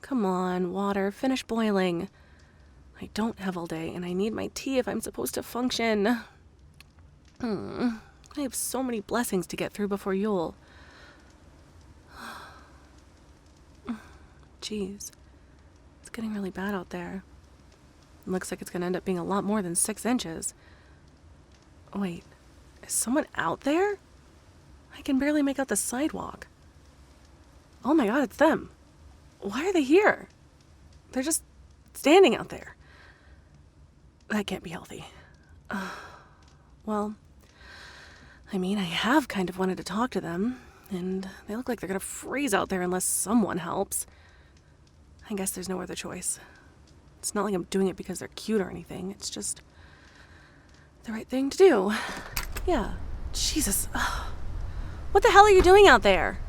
Come on, water, finish boiling. I don't have all day, and I need my tea if I'm supposed to function. I have so many blessings to get through before Yule. Jeez. It's getting really bad out there. Looks like it's going to end up being a lot more than 6 inches. Wait, is someone out there? I can barely make out the sidewalk. Oh my god, it's them. Why are they here? They're just standing out there. That can't be healthy. Well, I mean, I have kind of wanted to talk to them, and they look like they're going to freeze out there unless someone helps. I guess there's no other choice. It's not like I'm doing it because they're cute or anything. It's just the right thing to do. Yeah. Jesus. What the hell are you doing out there?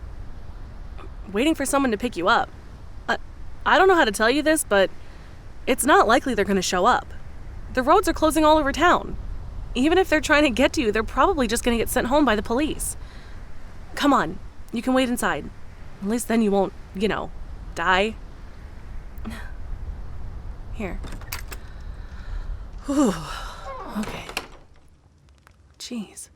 Waiting for someone to pick you up. I don't know how to tell you this, but it's not likely they're going to show up. The roads are closing all over town. Even if they're trying to get to you, they're probably just going to get sent home by the police. Come on. You can wait inside. At least then you won't, die. Here. Whew. Okay. Jeez.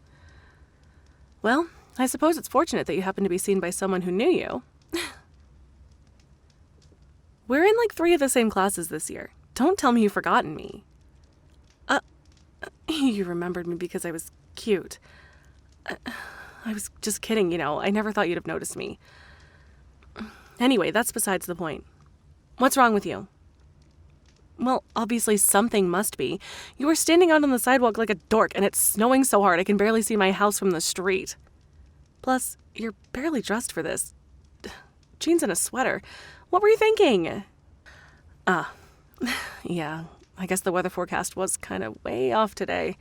Well, I suppose it's fortunate that you happen to be seen by someone who knew you. We're in 3 of the same classes this year. Don't tell me you've forgotten me. You remembered me because I was cute. I was just kidding, I never thought you'd have noticed me. Anyway, that's besides the point. What's wrong with you? Well, obviously something must be. You were standing out on the sidewalk like a dork, and it's snowing so hard I can barely see my house from the street. Plus, you're barely dressed for this. Jeans and a sweater. What were you thinking? Yeah, I guess the weather forecast was kind of way off today.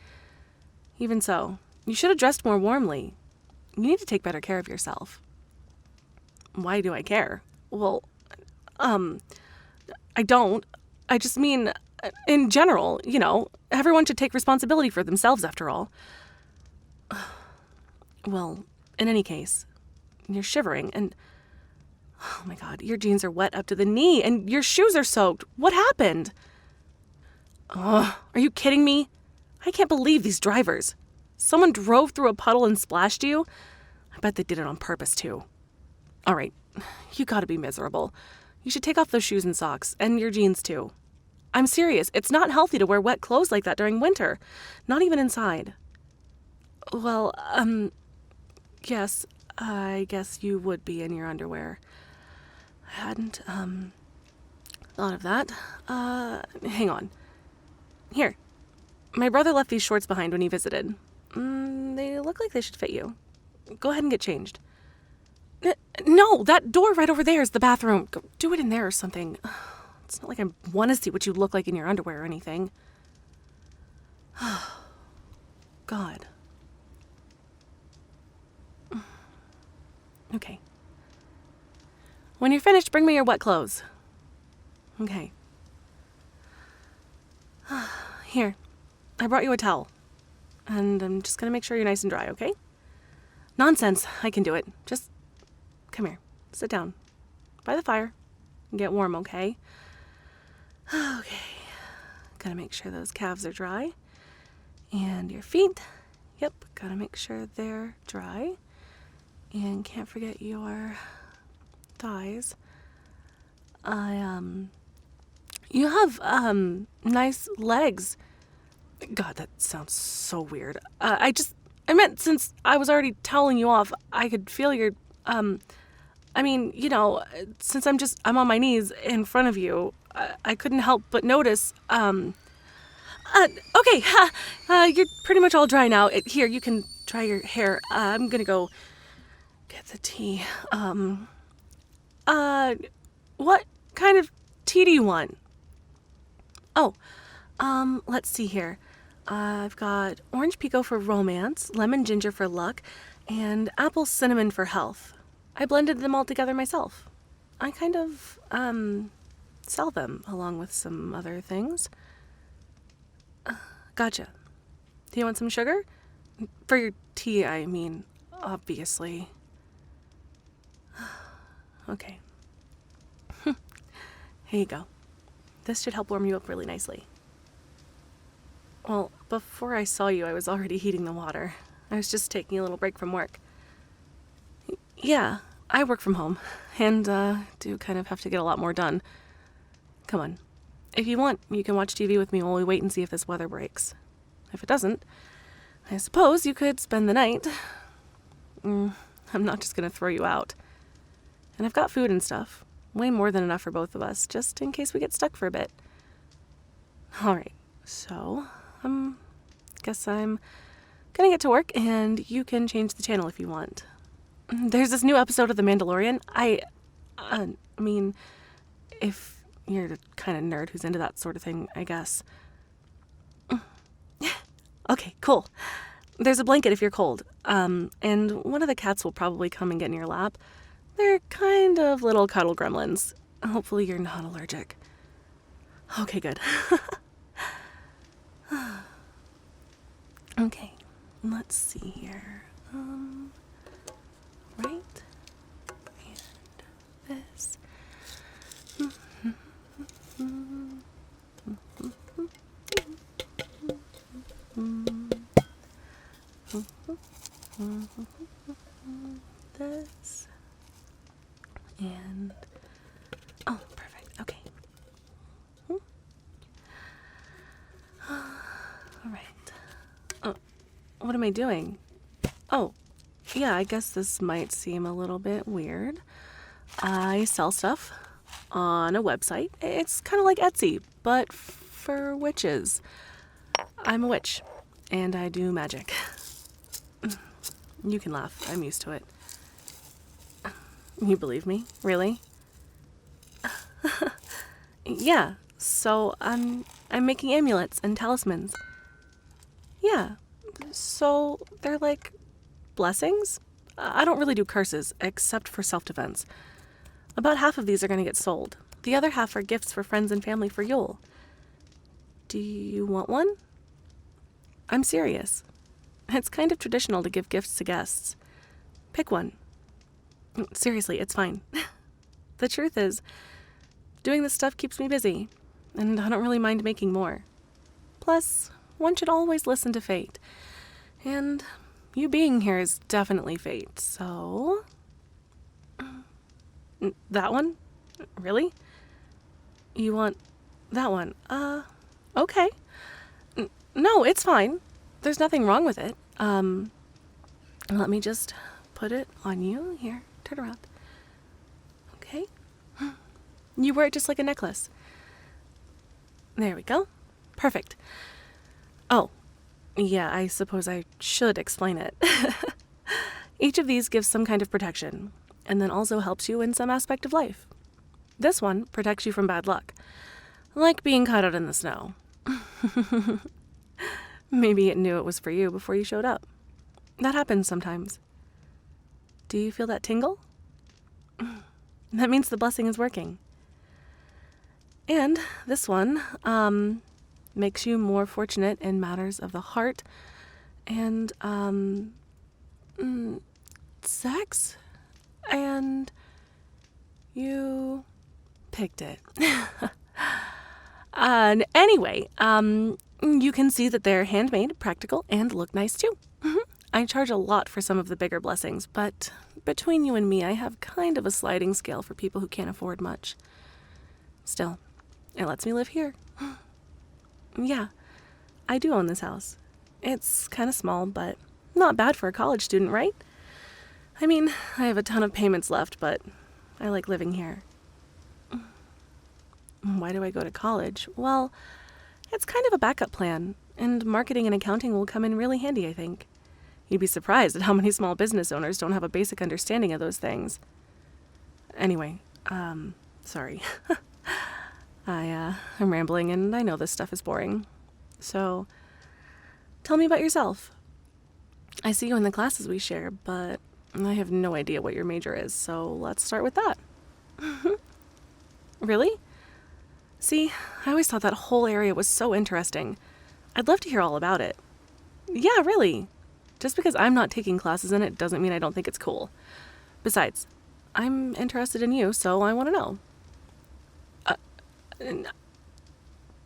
Even so, you should have dressed more warmly. You need to take better care of yourself. Why do I care? Well, I don't. I just mean, in general, everyone should take responsibility for themselves after all. Well, in any case, you're shivering and, oh my god, your jeans are wet up to the knee and your shoes are soaked. What happened? Are you kidding me? I can't believe these drivers. Someone drove through a puddle and splashed you? I bet they did it on purpose too. All right, you gotta be miserable. You should take off those shoes and socks, and your jeans too. I'm serious, it's not healthy to wear wet clothes like that during winter. Not even inside. Well, yes, I guess you would be in your underwear. I hadn't, thought of that. Hang on. Here. My brother left these shorts behind when he visited. They look like they should fit you. Go ahead and get changed. No, that door right over there is the bathroom. Go do it in there or something. It's not like I want to see what you look like in your underwear or anything. God. Okay. When you're finished, bring me your wet clothes. Okay. Here. I brought you a towel. And I'm just gonna make sure you're nice and dry, okay? Nonsense. I can do it. Just come here. Sit down. By the fire. And get warm, okay? Okay. Gotta make sure those calves are dry. And your feet. Yep. Gotta make sure they're dry. And can't forget your thighs. You have, nice legs. God, that sounds so weird. I meant since I was already toweling you off, I could feel your, since I'm on my knees in front of you, I couldn't help but notice, okay, you're pretty much all dry now. Here, you can dry your hair. I'm gonna go get the tea. What kind of tea do you want? Oh, let's see here. I've got orange pekoe for romance, lemon ginger for luck, and apple cinnamon for health. I blended them all together myself. I kind of, sell them along with some other things. Gotcha. Do you want some sugar? For your tea, I mean, obviously. Okay. Here you go. This should help warm you up really nicely. Well, before I saw you, I was already heating the water. I was just taking a little break from work. Yeah, I work from home, and do kind of have to get a lot more done. Come on. If you want, you can watch TV with me while we wait and see if this weather breaks. If it doesn't, I suppose you could spend the night. I'm not just gonna throw you out. And I've got food and stuff. Way more than enough for both of us, just in case we get stuck for a bit. Alright, so, guess I'm gonna get to work, and you can change the channel if you want. There's this new episode of The Mandalorian. I mean, if you're the kind of nerd who's into that sort of thing, I guess. Okay, cool. There's a blanket if you're cold. And one of the cats will probably come and get in your lap. They're kind of little cuddle gremlins. Hopefully you're not allergic. Okay, good. Okay, let's see here. Right? And this. This. And oh, perfect. Okay. All right. Oh, what am I doing? Oh, yeah, I guess this might seem a little bit weird. I sell stuff on a website. It's kind of like Etsy, but for witches. I'm a witch, and I do magic. You can laugh. I'm used to it. You believe me? Really? Yeah, so I'm making amulets and talismans. Yeah, so they're like blessings? I don't really do curses, except for self-defense. About half of these are going to get sold. The other half are gifts for friends and family for Yule. Do you want one? I'm serious. It's kind of traditional to give gifts to guests. Pick one. Seriously, it's fine. The truth is, doing this stuff keeps me busy, and I don't really mind making more. Plus, one should always listen to fate. And you being here is definitely fate, so... That one? Really? You want that one? Okay. No, it's fine. There's nothing wrong with it. Let me just put it on you. Here, turn around. Okay. You wear it just like a necklace. There we go. Perfect. Oh, yeah, I suppose I should explain it. Each of these gives some kind of protection, and then also helps you in some aspect of life. This one protects you from bad luck, like being caught out in the snow. Maybe it knew it was for you before you showed up. That happens sometimes. Do you feel that tingle? That means the blessing is working. And this one makes you more fortunate in matters of the heart and sex. And you picked it. Anyway, you can see that they're handmade, practical, and look nice too. I charge a lot for some of the bigger blessings, but between you and me, I have kind of a sliding scale for people who can't afford much. Still, it lets me live here. Yeah, I do own this house. It's kind of small, but not bad for a college student, right? I mean, I have a ton of payments left, but I like living here. Why do I go to college? Well, it's kind of a backup plan, and marketing and accounting will come in really handy, I think. You'd be surprised at how many small business owners don't have a basic understanding of those things. Anyway, sorry. I'm rambling, and I know this stuff is boring. So, tell me about yourself. I see you in the classes we share, but I have no idea what your major is, so let's start with that. Really? See, I always thought that whole area was so interesting. I'd love to hear all about it. Yeah, really. Just because I'm not taking classes in it doesn't mean I don't think it's cool. Besides, I'm interested in you, so I want to know.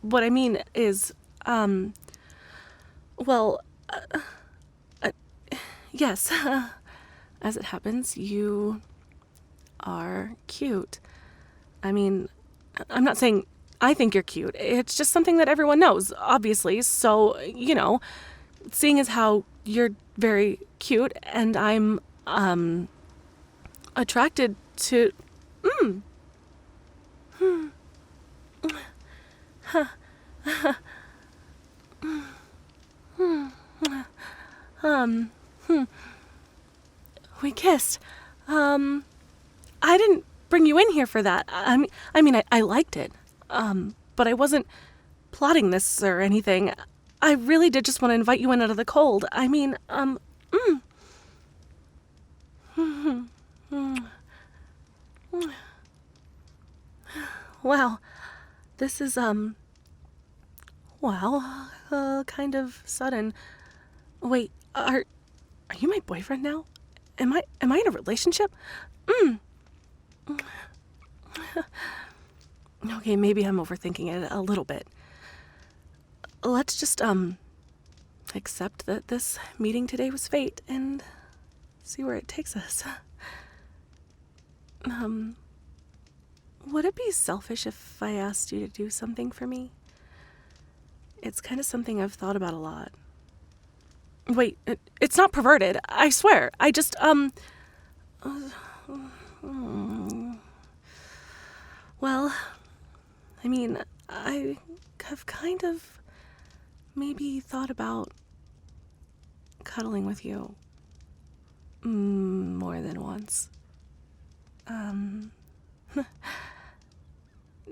What I mean is, well, uh, yes, as it happens, you are cute. I mean, I'm not saying I think you're cute. It's just something that everyone knows, obviously. So, seeing as how you're very cute and I'm, attracted to. Mm. Um, we kissed. I didn't bring you in here for that. I liked it. But I wasn't plotting this or anything. I really did just want to invite you in out of the cold. Wow. This is, kind of sudden. Wait, are you my boyfriend now? Am I in a relationship? Okay, maybe I'm overthinking it a little bit. Let's just, accept that this meeting today was fate and see where it takes us. Would it be selfish if I asked you to do something for me? It's kind of something I've thought about a lot. Wait, it's not perverted, I swear. I just, well, I mean, I have kind of maybe thought about cuddling with you more than once.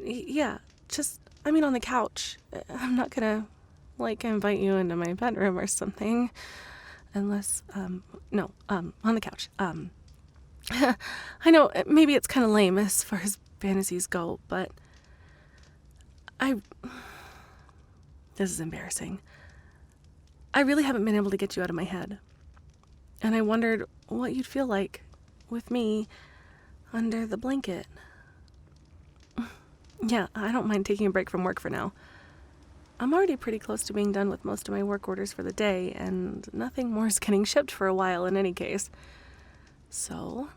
Yeah, just, on the couch. I'm not gonna, invite you into my bedroom or something. Unless, no, on the couch. I know, maybe it's kind of lame as far as fantasies go, but this is embarrassing. I really haven't been able to get you out of my head. And I wondered what you'd feel like with me under the blanket. Yeah, I don't mind taking a break from work for now. I'm already pretty close to being done with most of my work orders for the day, and nothing more is getting shipped for a while in any case. So,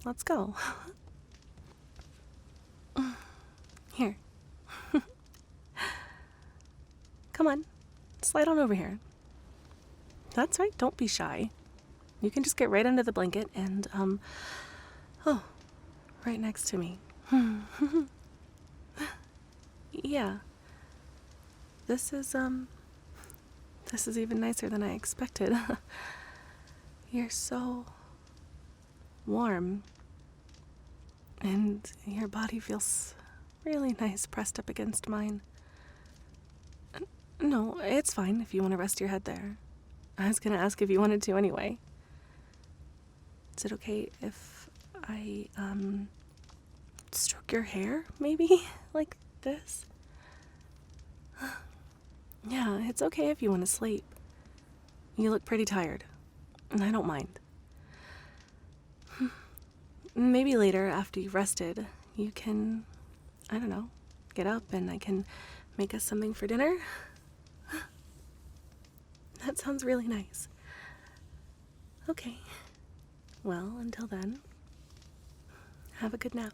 let's go. Here. Come on, slide on over here. That's right, don't be shy. You can just get right under the blanket and, right next to me. Yeah. This is even nicer than I expected. You're so warm. And your body feels really nice pressed up against mine. No, it's fine if you want to rest your head there. I was going to ask if you wanted to anyway. Is it okay if I, stroke your hair, maybe? Like this? Yeah, it's okay if you want to sleep. You look pretty tired, and I don't mind. Maybe later, after you've rested, you can, I don't know, get up and I can make us something for dinner. That sounds really nice. Okay. Well, until then, have a good nap.